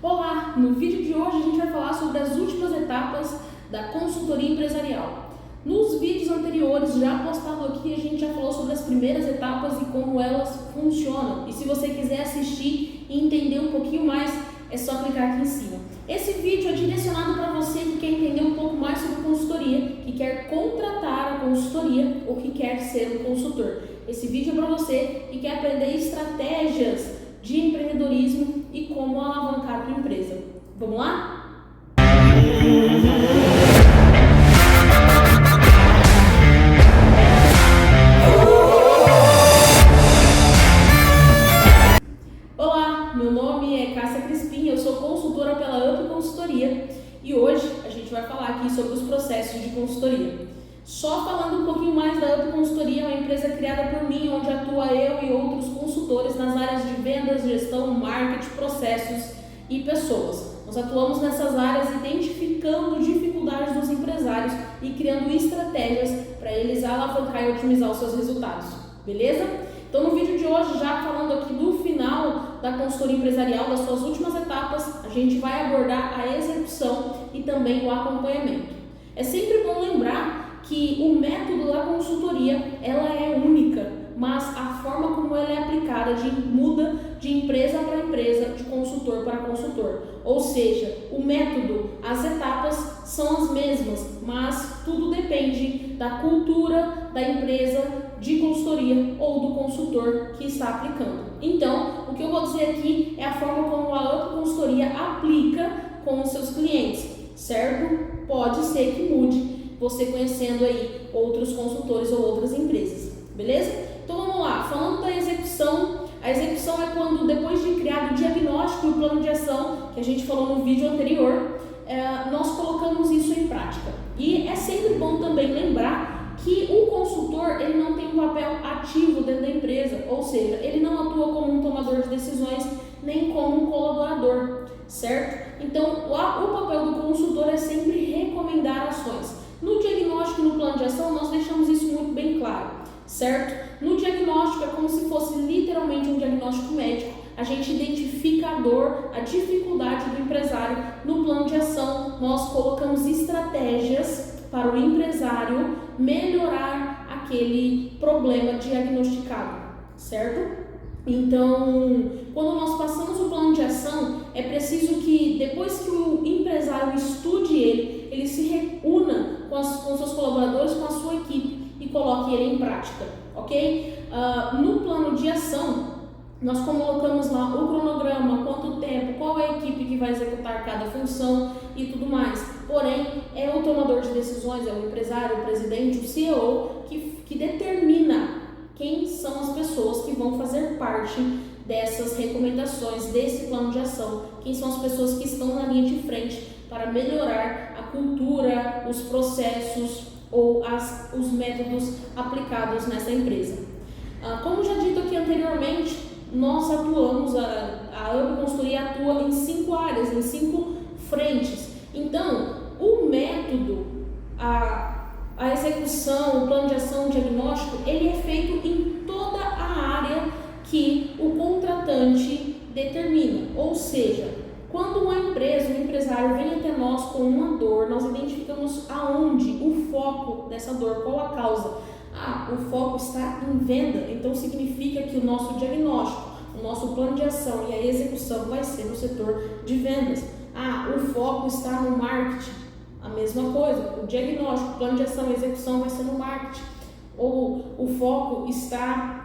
Olá! No vídeo de hoje a gente vai falar sobre as últimas etapas da consultoria empresarial. Nos vídeos anteriores, já postado aqui, a gente já falou sobre as primeiras etapas e como elas funcionam. E se você quiser assistir e entender um pouquinho mais, é só clicar aqui em cima. Esse vídeo é direcionado para você que quer entender um pouco mais sobre consultoria, que quer contratar a consultoria ou que quer ser um consultor. Esse vídeo é para você que quer aprender estratégias de empreendedorismo e como alavancar a tua empresa. Vamos lá? Olá, meu nome é Cássia Crispim, eu sou consultora pela UP Consultoria e hoje a gente vai falar aqui sobre os processos de consultoria. Só falando um pouquinho mais da UP Consultoria, é uma empresa criada por mim, onde atua eu e outros consultores nas áreas de vendas, gestão, marketing, processos e pessoas. Nós atuamos nessas áreas identificando dificuldades dos empresários e criando estratégias para eles alavancar e otimizar os seus resultados, beleza? Então no vídeo de hoje, já falando aqui do final da consultoria empresarial, das suas últimas etapas, a gente vai abordar a execução e também o acompanhamento. É sempre bom lembrar que o método da consultoria ela é única, mas a forma como ela é aplicada muda de empresa para empresa, de consultor para consultor. Ou seja, o método, as etapas são as mesmas, mas tudo depende da cultura da empresa de consultoria ou do consultor que está aplicando. Então, o que eu vou dizer aqui é a forma como a UP Consultoria aplica com os seus clientes, certo? Pode ser que mude você conhecendo aí outros consultores ou outras empresas, beleza? Então vamos lá, falando da execução, a execução é quando depois de criado o diagnóstico e o plano de ação, que a gente falou no vídeo anterior, nós colocamos isso em prática. E é sempre bom também lembrar que o consultor ele não tem um papel ativo dentro da empresa, ou seja, ele não atua como um tomador de decisões, nem como um colaborador, certo? Então o papel do consultor é sempre recomendar ações. No diagnóstico e no plano de ação, nós deixamos isso muito bem claro, certo? No diagnóstico é como se fosse literalmente um diagnóstico médico. A gente identifica a dor, a dificuldade do empresário. No plano de ação, nós colocamos estratégias para o empresário melhorar aquele problema diagnosticado, certo? Então, quando nós passamos o plano de ação, é preciso que depois que o empresário estude ele se reúna com seus colaboradores, com a sua equipe e coloque ele em prática, ok? No plano de ação, nós colocamos lá o cronograma, quanto tempo, qual é a equipe que vai executar cada função e tudo mais. Porém, é o tomador de decisões, é o empresário, o presidente, o CEO que determina quem são as pessoas que vão fazer parte dessas recomendações, desse plano de ação, quem são as pessoas que estão na linha de frente para melhorar a cultura, os processos ou os métodos aplicados nessa empresa. Como já dito aqui anteriormente, nós atuamos, a UP Consultoria atua em 5 áreas, em 5 frentes. Então, o método, a execução, o plano de ação, o diagnóstico, ele é feito em toda a área que o contratante determina. Ou seja, quando uma empresa, um empresário vem até nós com uma dor, nós identificamos aonde, o foco dessa dor, qual a causa. O foco está em venda, então significa que o nosso diagnóstico, o nosso plano de ação e a execução vai ser no setor de vendas. O foco está no marketing. A mesma coisa, o diagnóstico, o plano de ação e execução vai ser no marketing. Ou o foco está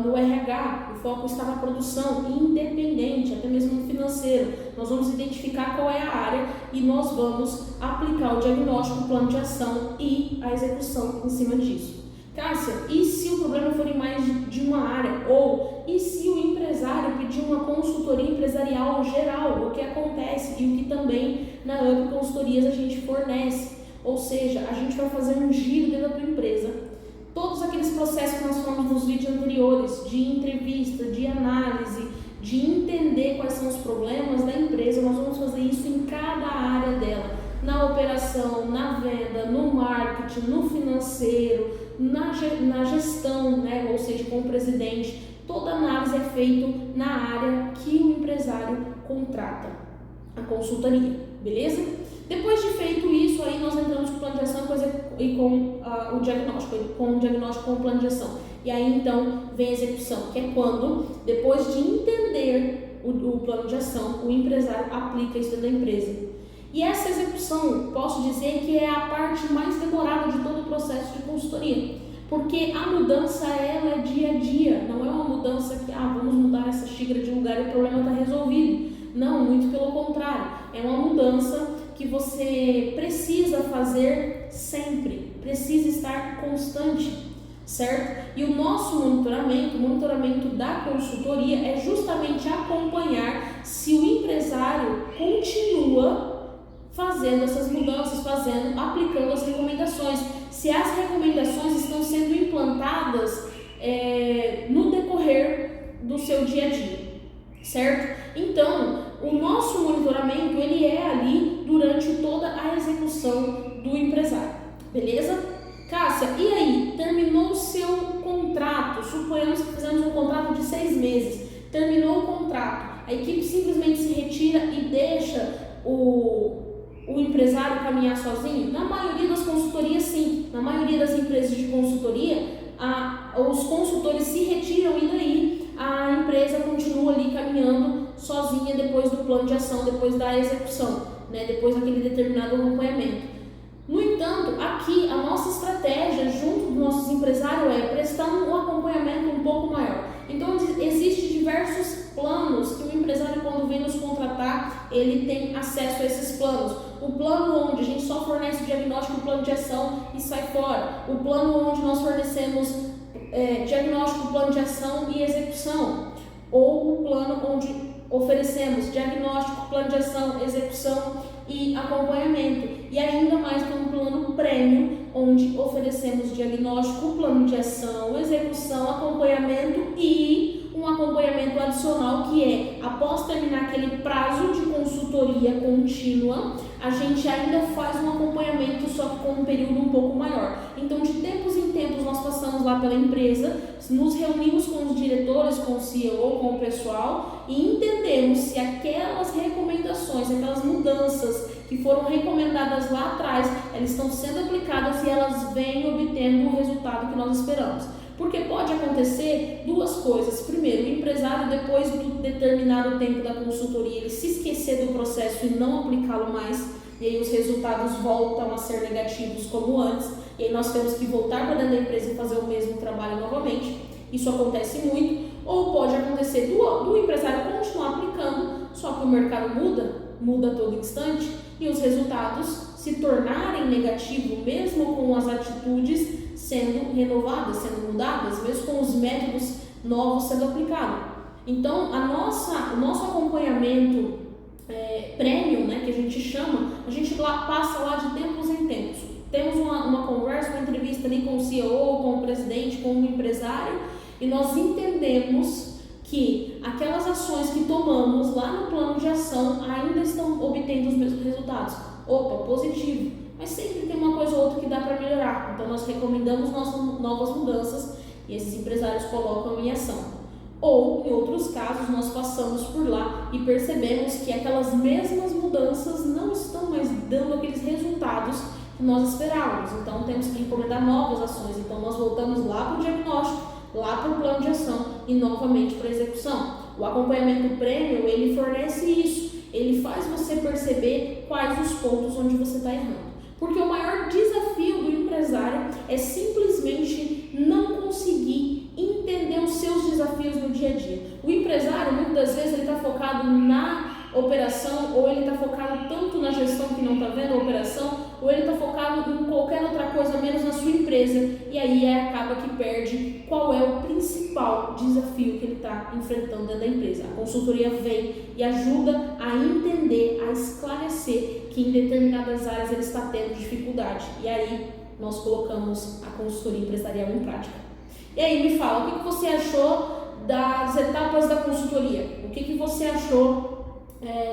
no RH, o foco está na produção, independente, até mesmo no financeiro. Nós vamos identificar qual é a área e nós vamos aplicar o diagnóstico, o plano de ação e a execução em cima disso. Cássia, e se o problema for em mais de uma área? Ou e se o empresário pedir uma consultoria empresarial geral? O que acontece e o que também na UP Consultorias a gente fornece? Ou seja, a gente vai fazer um giro dentro da tua empresa. Todos aqueles processos que nós falamos nos vídeos anteriores, de entrevista, de análise, de entender quais são os problemas da empresa, nós vamos fazer isso em cada área dela. Na operação, na venda, no marketing, no financeiro, na gestão, né? Ou seja, com o presidente. Toda análise é feita na área que o empresário contrata, a consultoria, beleza? Depois de feito isso, aí nós entramos com o plano de ação e com o diagnóstico, com o plano de ação. E aí então vem a execução, que é quando, depois de entender o plano de ação, o empresário aplica isso dentro da empresa. E essa execução, posso dizer que é a parte mais demorada de todo o processo de consultoria, porque a mudança ela é dia a dia, não é uma mudança que vamos mudar essa xícara de lugar e o problema está resolvido. Não, muito pelo contrário, é uma mudança que você precisa fazer sempre, precisa estar constante, certo? E o nosso monitoramento, o monitoramento da consultoria é justamente acompanhar se o empresário continua fazendo essas mudanças, aplicando as recomendações, se as recomendações estão sendo implantadas no decorrer do seu dia a dia, certo? Então, o nosso monitoramento, ele é ali durante toda a execução do empresário, beleza? Cássia, e aí, terminou o seu contrato, suponhamos que fizemos um contrato de 6 meses, terminou o contrato, a equipe simplesmente se retira e deixa o empresário caminhar sozinho? Na maioria das consultorias, sim. Na maioria das empresas de consultoria, os consultores se retiram e daí a empresa continua ali caminhando sozinha depois do plano de ação, depois da execução, né? Depois daquele determinado acompanhamento. No entanto, aqui a nossa estratégia junto dos nossos empresários é prestar um acompanhamento um pouco maior. Então, existem diversos planos que o empresário, quando vem nos contratar, ele tem acesso a esses planos. O plano onde a gente só fornece o diagnóstico, o plano de ação e sai fora. O plano onde nós fornecemos diagnóstico, plano de ação e execução. Ou o plano onde oferecemos diagnóstico, plano de ação, execução e acompanhamento. E ainda mais com um plano prêmio, onde oferecemos diagnóstico, plano de ação, execução, acompanhamento e um acompanhamento adicional que é, após terminar aquele prazo de consultoria contínua, a gente ainda faz um acompanhamento, só que com um período um pouco maior. Então, de tempos em tempos, nós passamos lá pela empresa, nos reunimos com os diretores, com o CEO, com o pessoal e entendemos se aquelas recomendações, aquelas mudanças que foram recomendadas lá atrás, elas estão sendo aplicadas e elas vêm obtendo o resultado que nós esperamos. Porque pode acontecer duas coisas. Primeiro, o empresário, depois do determinado tempo da consultoria, ele se esquecer do processo e não aplicá-lo mais, e aí os resultados voltam a ser negativos como antes, e aí nós temos que voltar para dentro da empresa e fazer o mesmo trabalho novamente. Isso acontece muito. Ou pode acontecer do empresário continuar aplicando, só que o mercado muda a todo instante, e os resultados se tornarem negativos, mesmo com as atitudes sendo renovadas, sendo mudadas, mesmo com os métodos novos sendo aplicados. Então, o nosso acompanhamento premium, né, que a gente chama, a gente passa lá de tempos em tempos. Temos uma conversa, uma entrevista ali com o CEO, com o presidente, com o empresário, e nós entendemos que aquelas ações que tomamos lá no plano de ação ainda estão obtendo os mesmos resultados. Opa, positivo. Mas sempre tem uma coisa ou outra que dá para melhorar. Então, nós recomendamos novas mudanças e esses empresários colocam em ação. Ou, em outros casos, nós passamos por lá e percebemos que aquelas mesmas mudanças não estão mais dando aqueles resultados que nós esperávamos. Então, temos que recomendar novas ações. Então, nós voltamos lá para o diagnóstico, lá para o plano de ação e novamente para a execução. O acompanhamento premium, ele fornece isso. Ele faz você perceber quais os pontos onde você está errando. Porque o maior desafio do empresário é simplesmente não conseguir entender os seus desafios no dia a dia. O empresário, muitas das vezes, ele está focado na operação, ou ele está focado tanto na gestão que não está vendo a operação, ou ele está focado em qualquer outra coisa menos na sua empresa, e aí acaba que perde qual é o principal desafio que ele está enfrentando dentro da empresa. A consultoria vem e ajuda a entender, a esclarecer que em determinadas áreas ele está tendo dificuldade, e aí nós colocamos a consultoria empresarial em prática. E aí me fala, o que você achou das etapas da consultoria? O que você achou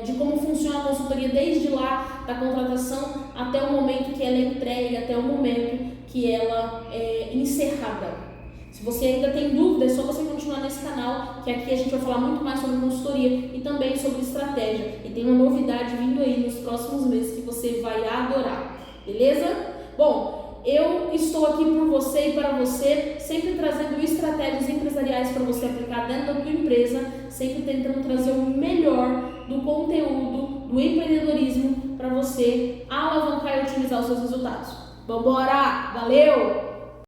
de como funciona a consultoria desde lá, da contratação até o momento que ela é entregue, até o momento que ela é encerrada? Se você ainda tem dúvida, é só você continuar nesse canal que aqui a gente vai falar muito mais sobre consultoria e também sobre estratégia. E tem uma novidade vindo aí nos próximos meses que você vai adorar, beleza? Bom, eu estou aqui por você e para você, sempre trazendo estratégias empresariais para você aplicar dentro da tua empresa, sempre tentando trazer o melhor do conteúdo, do empreendedorismo para você alavancar e otimizar os seus resultados. Vambora! Valeu!